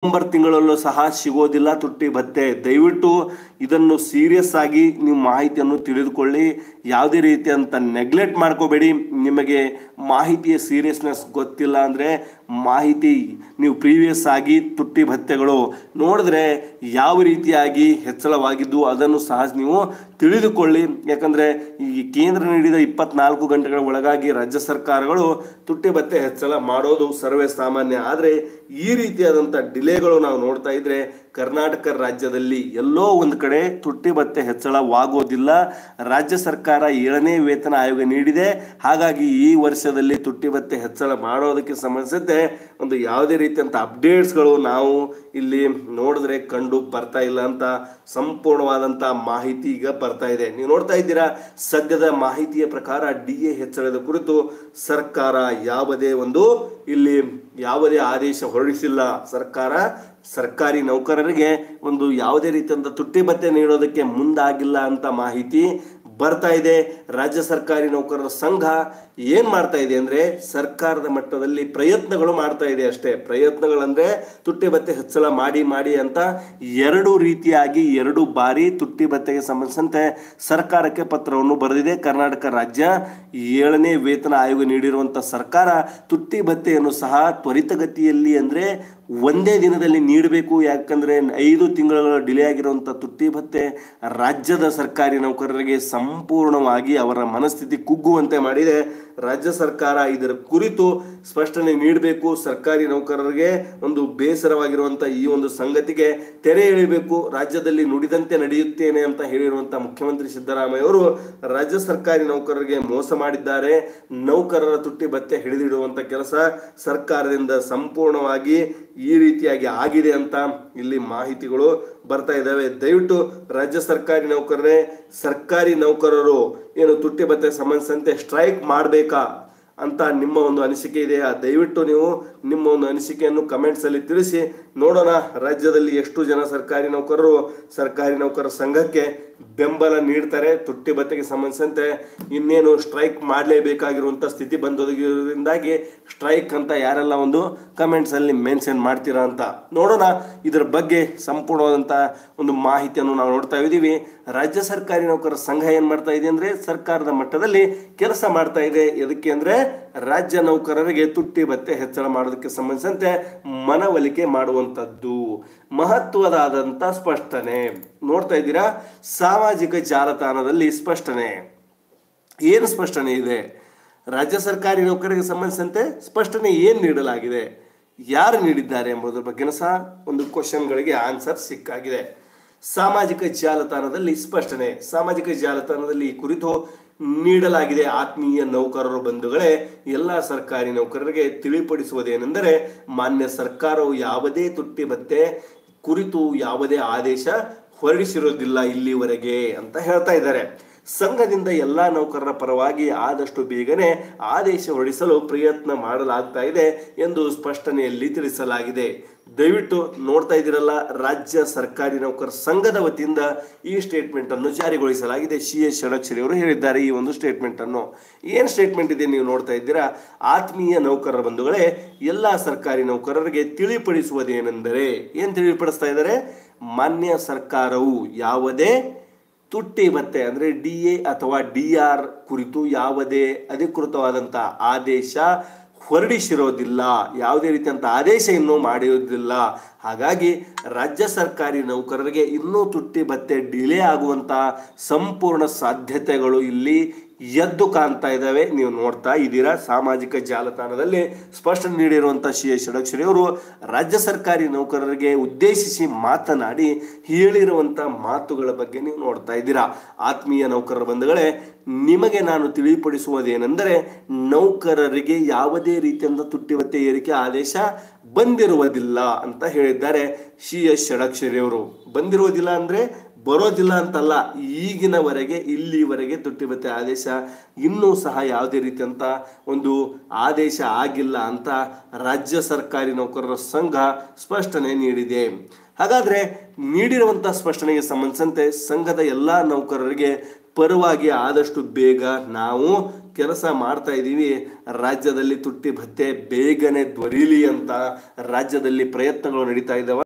November ತಿಂಗಳಲ್ಲೂ ಸಹ ಸಿಗೋದಿಲ್ಲ ತುಟ್ಟಿ ಭತ್ಯೆ. ದಯವಿಟ್ಟು ಇದನ್ನು ಸೀರಿಯಸ್ ಆಗಿ ನೀವು ಮಾಹಿತಿಯನ್ನು ತಿಳಿದುಕೊಳ್ಳಿ. ಯಾವುದೇ ರೀತಿಯಂತ ನೆಗ್ಲೆಕ್ಟ್ ಮಾಡ್ಕೋಬೇಡಿ. ನಿಮಗೆ ಮಾಹಿತಿಯ ಸೀರಿಯಸ್ನೆಸ್ ಗೊತ್ತಿಲ್ಲ ಅಂದರೆ ಮಾಹಿತಿ ನೀವು ಪ್ರೀವಿಯಸ್ ಆಗಿ ತುಟ್ಟಿ ಭತ್ಯೆಗಳು ನೋಡಿದ್ರೆ ಯಾವ ರೀತಿಯಾಗಿ ಹೆಚ್ಚಳವಾಗಿದ್ದು ಅದನ್ನು ಸಹ ನೀವು ತಿಳಿದುಕೊಳ್ಳಿ. ಯಾಕಂದರೆ ಈ ಕೇಂದ್ರ ನೀಡಿದ 24 ಗಂಟೆಗಳ ಒಳಗಾಗಿ ರಾಜ್ಯ ಸರ್ಕಾರಗಳು ತುಟ್ಟಿ ಭತ್ಯೆ ಹೆಚ್ಚಳ ಮಾಡೋದು ಸರ್ವೇ ಸಾಮಾನ್ಯ. ಆದರೆ ಈ ರೀತಿಯಾದಂಥ ಡಿಲೇಗಳು ನಾವು ನೋಡ್ತಾ ಇದ್ರೆ ಕರ್ನಾಟಕ ರಾಜ್ಯದಲ್ಲಿ ಎಲ್ಲೋ ಒಂದು ಕಡೆ ತುಟ್ಟಿ ಭತ್ಯೆ ಹೆಚ್ಚಳವಾಗೋದಿಲ್ಲ. ರಾಜ್ಯ ಸರ್ಕಾರ 7ನೇ ವೇತನ ಆಯೋಗ ನೀಡಿದೆ. ಹಾಗಾಗಿ ಈ ವರ್ಷದಲ್ಲಿ ತುಟ್ಟಿ ಭತ್ಯೆ ಹೆಚ್ಚಳ ಮಾಡೋದಕ್ಕೆ ಸಂಬಂಧಿಸಿದಂತೆ ಒಂದು ಯಾವುದೇ ರೀತಿಯಂಥ ಅಪ್ಡೇಟ್ಸ್ಗಳು ನಾವು ಇಲ್ಲಿ ನೋಡಿದ್ರೆ ಕಂಡು ಬರ್ತಾ ಇಲ್ಲ ಅಂತ ಸಂಪೂರ್ಣವಾದಂಥ ಮಾಹಿತಿ ಈಗ ಬರ್ತಾ ಇದೆ. ನೀವು ನೋಡ್ತಾ ಇದ್ದೀರಾ, ಸದ್ಯದ ಮಾಹಿತಿಯ ಪ್ರಕಾರ DA ಹೆಚ್ಚಳದ ಕುರಿತು ಸರ್ಕಾರ ಯಾವುದೇ ಆದೇಶ ಹೊರಡಿಸಿಲ್ಲ. ಸರ್ಕಾರ ಸರ್ಕಾರಿ ನೌಕರರಿಗೆ ಒಂದು ಯಾವುದೇ ರೀತಿಯಂತ ತುಟ್ಟಿ ಭತ್ಯೆ ನೀಡೋದಕ್ಕೆ ಮುಂದಾಗಿಲ್ಲ ಅಂತ ಮಾಹಿತಿ ಬರ್ತಾ ಇದೆ. ರಾಜ್ಯ ಸರ್ಕಾರಿ ನೌಕರರ ಸಂಘ ಏನ್ ಮಾಡ್ತಾ ಇದೆ ಅಂದ್ರೆ ಸರ್ಕಾರದ ಮಟ್ಟದಲ್ಲಿ ಪ್ರಯತ್ನಗಳು ಮಾಡ್ತಾ ಇದೆ ಅಷ್ಟೇ. ಪ್ರಯತ್ನಗಳಂದ್ರೆ ತುಟ್ಟಿ ಭತ್ಯೆ ಹೆಚ್ಚಳ ಮಾಡಿ ಅಂತ ಎರಡು ಬಾರಿ ತುಟ್ಟಿ ಭತ್ಯೆಗೆ ಸಂಬಂಧಿಸಿದಂತೆ ಸರ್ಕಾರಕ್ಕೆ ಪತ್ರವನ್ನು ಬರೆದಿದೆ. ಕರ್ನಾಟಕ ರಾಜ್ಯ 7ನೇ ವೇತನ ಆಯೋಗ ನೀಡಿರುವಂತ ಸರ್ಕಾರ ತುಟ್ಟಿ ಭತ್ಯೆಯನ್ನು ಸಹ ತ್ವರಿತಗತಿಯಲ್ಲಿ ಅಂದ್ರೆ ಒಂದೇ ದಿನದಲ್ಲಿ ನೀಡಬೇಕು. ಯಾಕಂದ್ರೆ 5 ತಿಂಗಳ ಡಿಲೇ ಆಗಿರುವಂತ ತುಟ್ಟಿ ಭತ್ಯೆ ರಾಜ್ಯದ ಸರ್ಕಾರಿ ನೌಕರರಿಗೆ ಸಂಪೂರ್ಣವಾಗಿ ಅವರ ಮನಸ್ಥಿತಿ ಕುಗ್ಗುವಂತೆ ಮಾಡಿದೆ. ರಾಜ್ಯ ಸರ್ಕಾರ ಇದರ ಕುರಿತು ಸ್ಪಷ್ಟನೆ ನೀಡಬೇಕು. ಸರ್ಕಾರಿ ನೌಕರರಿಗೆ ಒಂದು ಬೇಸರವಾಗಿರುವಂತ ಈ ಒಂದು ಸಂಗತಿಗೆ ತೆರೆ ಎಳೆಯಬೇಕು. ರಾಜ್ಯದಲ್ಲಿ ನುಡಿದಂತೆ ನಡೆಯುತ್ತೇನೆ ಅಂತ ಹೇಳಿರುವಂತ ಮುಖ್ಯಮಂತ್ರಿ ಸಿದ್ದರಾಮಯ್ಯ ಅವರು ರಾಜ್ಯ ಸರ್ಕಾರಿ ನೌಕರರಿಗೆ ಮೋಸ ಮಾಡಿದ್ದಾರೆ. ನೌಕರರ ತುಟ್ಟಿ ಭತ್ಯೆ ಹಿಡಿದಿಡುವಂತ ಕೆಲಸ ಸರ್ಕಾರದಿಂದ ಸಂಪೂರ್ಣವಾಗಿ ಈ ರೀತಿಯಾಗಿ ಆಗಿದೆ ಅಂತ ಇಲ್ಲಿ ಮಾಹಿತಿಗಳು ಬರ್ತಾ ಇದ್ದಾವೆ. ದಯವಿಟ್ಟು ರಾಜ್ಯ ಸರ್ಕಾರಿ ನೌಕರರು ಏನು ತುಟ್ಟಿ ಭತ್ಯೆ ಸಂಬಂಧಿಸಿದಂತೆ ಸ್ಟ್ರೈಕ್ ಮಾಡಬೇಕಾ ಅಂತ ನಿಮ್ಮ ಒಂದು ಅನಿಸಿಕೆ ಇದೆಯಾ? ದಯವಿಟ್ಟು ನೀವು ನಿಮ್ಮ ಒಂದು ಅನಿಸಿಕೆಯನ್ನು ಕಮೆಂಟ್ಸ್ ಅಲ್ಲಿ ತಿಳಿಸಿ. ನೋಡೋಣ ರಾಜ್ಯದಲ್ಲಿ ಎಷ್ಟು ಜನ ಸರ್ಕಾರಿ ನೌಕರರ ಸಂಘಕ್ಕೆ ಬೆಂಬಲ ನೀಡ್ತಾರೆ. ತುಟ್ಟಿ ಭತ್ಯೆಗೆ ಸಂಬಂಧಿಸಿದಂತೆ ಇನ್ನೇನು ಸ್ಟ್ರೈಕ್ ಮಾಡಲೇಬೇಕಾಗಿರುವಂತ ಸ್ಥಿತಿ ಬಂದೋದ್ರಿಂದಾಗಿ ಸ್ಟ್ರೈಕ್ ಅಂತ ಯಾರೆಲ್ಲ ಒಂದು ಕಮೆಂಟ್ಸ್ ಅಲ್ಲಿ ಮೆನ್ಷನ್ ಮಾಡ್ತೀರಾ ಅಂತ ನೋಡೋಣ. ಇದರ ಬಗ್ಗೆ ಸಂಪೂರ್ಣವಾದಂತ ಒಂದು ಮಾಹಿತಿಯನ್ನು ನಾವು ನೋಡ್ತಾ ಇದ್ದೀವಿ. ರಾಜ್ಯ ಸರ್ಕಾರಿ ನೌಕರರ ಸಂಘ ಏನ್ ಮಾಡ್ತಾ ಇದೆ ಅಂದ್ರೆ ಸರ್ಕಾರದ ಮಟ್ಟದಲ್ಲಿ ಕೆಲಸ ಮಾಡ್ತಾ ಇದೆ. ಎದಕ್ಕೆ ಅಂದ್ರೆ ರಾಜ್ಯ ನೌಕರರಿಗೆ ತುಟ್ಟಿ ಭತ್ಯೆ ಹೆಚ್ಚಳ ಮಾಡೋದಕ್ಕೆ ಸಂಬಂಧಿಸಿದಂತೆ ಮನವೊಲಿಕೆ ಮಾಡುವಂತದ್ದು ಮಹತ್ವದಾದಂತ ಸ್ಪಷ್ಟನೆ ನೋಡ್ತಾ ಇದ್ದೀರಾ. ಸಾಮಾಜಿಕ ಜಾಲತಾಣದಲ್ಲಿ ಏನು ಸ್ಪಷ್ಟನೆ ಇದೆ? ರಾಜ್ಯ ಸರ್ಕಾರಿ ನೌಕರರಿಗೆ ಸಂಬಂಧಿಸಿದಂತೆ ಸ್ಪಷ್ಟನೆ ಏನ್ ನೀಡಲಾಗಿದೆ, ಯಾರು ನೀಡಿದ್ದಾರೆ ಎಂಬುದರ ಬಗ್ಗೆ ಸಹ ಒಂದು ಕ್ವಶನ್ಗಳಿಗೆ ಆನ್ಸರ್ ಸಿಕ್ಕಾಗಿದೆ. ಸಾಮಾಜಿಕ ಜಾಲತಾಣದಲ್ಲಿ ಸಾಮಾಜಿಕ ಜಾಲತಾಣದಲ್ಲಿ ಈ ಕುರಿತು ನೀಡಲಾಗಿದೆ. ಆತ್ಮೀಯ ನೌಕರರು ಬಂಧುಗಳೇ, ಎಲ್ಲ ಸರ್ಕಾರಿ ನೌಕರರಿಗೆ ತಿಳಿಪಡಿಸುವುದೇನೆಂದರೆ ಮಾನ್ಯ ಸರ್ಕಾರವು ಯಾವುದೇ ತುಟ್ಟಿ ಭತ್ಯೆ ಕುರಿತು ಯಾವುದೇ ಆದೇಶ ಹೊರಡಿಸಿರುವುದಿಲ್ಲ ಇಲ್ಲಿವರೆಗೆ ಅಂತ ಹೇಳ್ತಾ ಇದ್ದಾರೆ. ಸಂಘದಿಂದ ಎಲ್ಲಾ ನೌಕರರ ಪರವಾಗಿ ಆದಷ್ಟು ಬೇಗನೆ ಆದೇಶ ಹೊರಡಿಸಲು ಪ್ರಯತ್ನ ಮಾಡಲಾಗ್ತಾ ಇದೆ ಎಂದು ಸ್ಪಷ್ಟನೆಯಲ್ಲಿ ತಿಳಿಸಲಾಗಿದೆ. ದಯವಿಟ್ಟು ನೋಡ್ತಾ ಇದ್ದೀರಲ್ಲ, ರಾಜ್ಯ ಸರ್ಕಾರಿ ನೌಕರರ ಸಂಘದ ವತಿಯಿಂದ ಈ ಸ್ಟೇಟ್ಮೆಂಟ್ ಅನ್ನು ಜಾರಿಗೊಳಿಸಲಾಗಿದೆ. CS ಷಡಕ್ಷರಿ ಅವರು ಹೇಳಿದ್ದಾರೆ ಈ ಒಂದು ಸ್ಟೇಟ್ಮೆಂಟ್ ಅನ್ನು. ಏನ್ ಸ್ಟೇಟ್ಮೆಂಟ್ ಇದೆ ನೀವು ನೋಡ್ತಾ ಇದ್ದೀರಾ. ಆತ್ಮೀಯ ನೌಕರರ ಬಂಧುಗಳೇ, ಎಲ್ಲಾ ಸರ್ಕಾರಿ ನೌಕರರಿಗೆ ತಿಳಿಪಡಿಸುವುದೇನೆಂದರೆ ಏನ್ ತಿಳಿಪಡಿಸ್ತಾ ಇದ್ದಾರೆ? ಮಾನ್ಯ ಸರ್ಕಾರವು ಯಾವುದೇ ತುಟ್ಟಿ ಭತ್ಯೆ ಅಂದ್ರೆ DA ಅಥವಾ DR ಕುರಿತು ಯಾವುದೇ ಅಧಿಕೃತವಾದಂತ ಆದೇಶ ಹೊರಡಿಸಿರೋದಿಲ್ಲ. ಯಾವುದೇ ರೀತಿಯಂತ ಆದೇಶ ಇನ್ನೂ ಮಾಡಿರೋದಿಲ್ಲ. ಹಾಗಾಗಿ ರಾಜ್ಯ ಸರ್ಕಾರಿ ನೌಕರರಿಗೆ ಇನ್ನೂ ತುಟ್ಟಿ ಭತ್ಯೆ ಡಿಲೇ ಆಗುವಂತ ಸಂಪೂರ್ಣ ಸಾಧ್ಯತೆಗಳು ಇಲ್ಲಿ ಎದ್ದು ಕಾಣ್ತಾ ಇದ್ದಾವೆ. ನೀವು ನೋಡ್ತಾ ಇದ್ದೀರಾ, ಸಾಮಾಜಿಕ ಜಾಲತಾಣದಲ್ಲಿ ಸ್ಪಷ್ಟನೆ ನೀಡಿರುವಂತ CS ಷಡಕ್ಷರಿ ಅವರು ರಾಜ್ಯ ಸರ್ಕಾರಿ ನೌಕರರಿಗೆ ಉದ್ದೇಶಿಸಿ ಮಾತನಾಡಿ ಹೇಳಿರುವಂತ ಮಾತುಗಳ ಬಗ್ಗೆ ನೀವು ನೋಡ್ತಾ ಇದ್ದೀರಾ. ಆತ್ಮೀಯ ನೌಕರರ ಬಂಧುಗಳೇ, ನಿಮಗೆ ನಾನು ತಿಳಿಪಡಿಸುವುದೇನೆಂದರೆ ನೌಕರರಿಗೆ ಯಾವುದೇ ರೀತಿಯಿಂದ ತುಟ್ಟಿ ಭತ್ಯೆ ಏರಿಕೆ ಆದೇಶ ಬಂದಿರುವುದಿಲ್ಲ ಅಂತ ಹೇಳಿದ್ದಾರೆ CS ಷಡಕ್ಷರಿ ಅವರು. ಬಂದಿರುವುದಿಲ್ಲ ಅಂದ್ರೆ ಬರೋದಿಲ್ಲ ಅಂತಲ್ಲ, ಇಲ್ಲಿವರೆಗೆ ತುಟ್ಟಿ ಭತ್ಯೆ ಆದೇಶ ಇನ್ನೂ ಸಹ ಯಾವುದೇ ರೀತಿಯಂತ ಒಂದು ಆದೇಶ ಆಗಿಲ್ಲ ಅಂತ ರಾಜ್ಯ ಸರ್ಕಾರಿ ನೌಕರರ ಸಂಘ ಸ್ಪಷ್ಟನೆ ನೀಡಿದೆ. ಹಾಗಾದ್ರೆ ನೀಡಿರುವಂತಹ ಸ್ಪಷ್ಟನೆಗೆ ಸಂಬಂಧಿಸಿದಂತೆ ಸಂಘದ ಎಲ್ಲಾ ನೌಕರರಿಗೆ ಪರವಾಗಿ ಆದಷ್ಟು ಬೇಗ ನಾವು ಕೆಲಸ ಮಾಡ್ತಾ ಇದ್ದೀವಿ. ರಾಜ್ಯದಲ್ಲಿ ತುಟ್ಟಿ ಭತ್ಯೆ ಬೇಗನೆ ದೊರೀಲಿ ಅಂತ ರಾಜ್ಯದಲ್ಲಿ ಪ್ರಯತ್ನಗಳು ನಡೀತಾ ಇದ್ದಾವೆ.